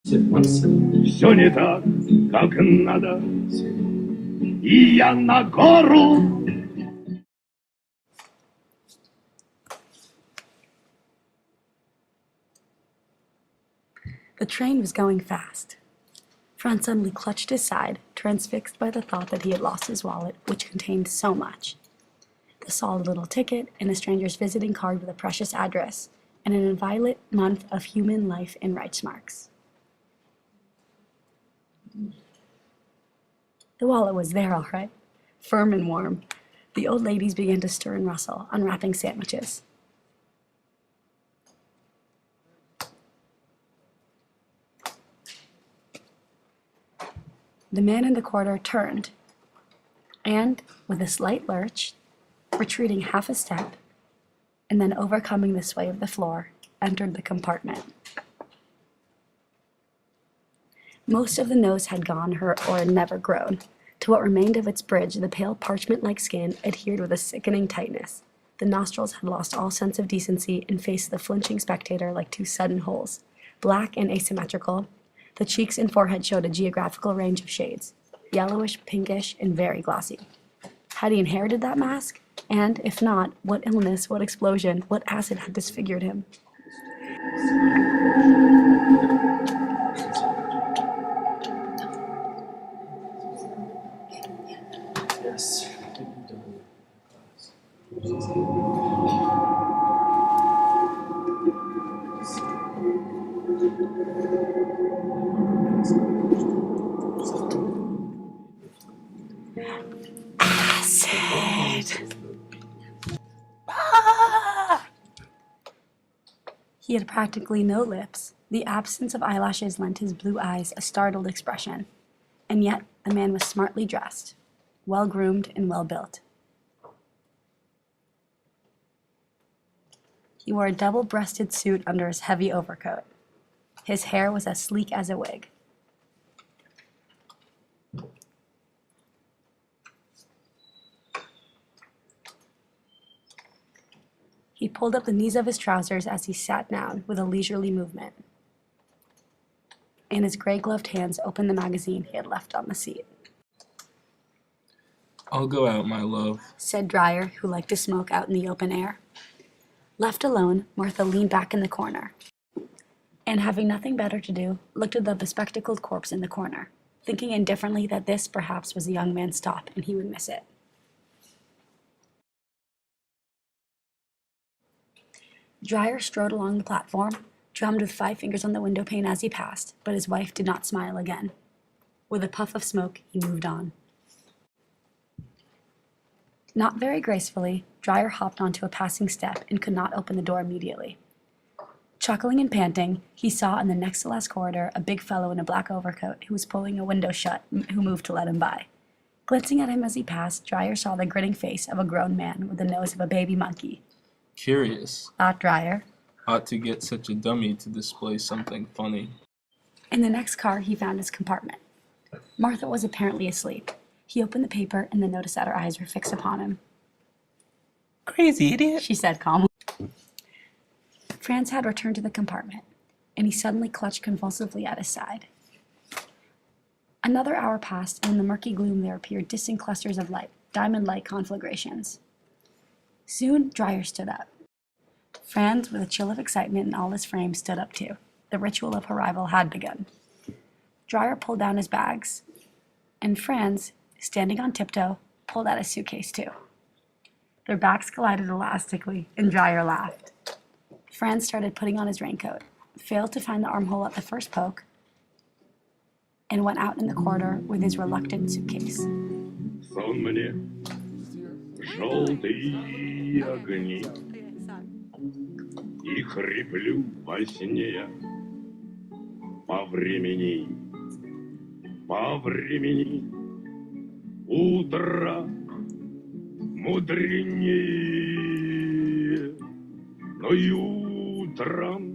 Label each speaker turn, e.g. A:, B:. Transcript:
A: Все не так, как надо, и я на гору.
B: The train was going fast. Franz suddenly clutched his side, transfixed by the thought that he had lost his wallet, which contained so much. The solid little ticket, and a stranger's visiting card with a precious address, and an inviolate month of human life in Reichsmarks. The wallet was there, all right, firm and warm. The old ladies began to stir and rustle, unwrapping sandwiches. The man in the corridor turned, and, with a slight lurch, retreating half a step, and then overcoming the sway of the floor, entered the compartment. Most of the nose had gone or had never grown. To what remained of its bridge, the pale parchment-like skin adhered with a sickening tightness. The nostrils had lost all sense of decency and faced the flinching spectator like two sudden holes, black and asymmetrical. The cheeks and forehead showed a geographical range of shades, yellowish, pinkish, and very glossy. Had he inherited that mask? And, if not, what illness, what explosion, what acid had disfigured him?
A: Yes.
B: Acid! Ah! He had practically no lips. The absence of eyelashes lent his blue eyes a startled expression. And yet, the man was smartly dressed, well-groomed and well-built. He wore a double-breasted suit under his heavy overcoat. His hair was as sleek as a wig. He pulled up the knees of his trousers as he sat down with a leisurely movement, and his gray-gloved hands opened the magazine he had left on the seat.
C: "I'll go out, my love,"
B: said Dreyer, who liked to smoke out in the open air. Left alone, Martha leaned back in the corner, and having nothing better to do, looked at the bespectacled corpse in the corner, thinking indifferently that this perhaps was the young man's stop and he would miss it. Dreyer strode along the platform, drummed with 5 fingers on the window pane as he passed, but his wife did not smile again. With a puff of smoke, he moved on. Not very gracefully, Dreyer hopped onto a passing step and could not open the door immediately. Chuckling and panting, he saw in the next to last corridor a big fellow in a black overcoat who was pulling a window shut, who moved to let him by. Glancing at him as he passed, Dreyer saw the grinning face of a grown man with the nose of a baby monkey.
C: "Curious.
B: Thought Dreyer.
C: Ought to get such a dummy to display something funny."
B: In the next car, he found his compartment. Martha was apparently asleep. He opened the paper and then noticed that her eyes were fixed upon him.
D: "Crazy idiot,"
B: she said calmly. Franz had returned to the compartment, and he suddenly clutched convulsively at his side. Another hour passed, and in the murky gloom there appeared distant clusters of light, diamond-like conflagrations. Soon, Dreyer stood up. Franz, with a chill of excitement in all his frame, stood up too. The ritual of arrival had begun. Dreyer pulled down his bags, and Franz, standing on tiptoe, pulled out his suitcase too. Their backs collided elastically, and Dreyer laughed. Franz started putting on his raincoat, failed to find the armhole at the first poke, and went out in the corridor with his reluctant suitcase.
A: Сон мне, желтые огни, и хриплю во сне я. По времени, утро мудренее, но и утром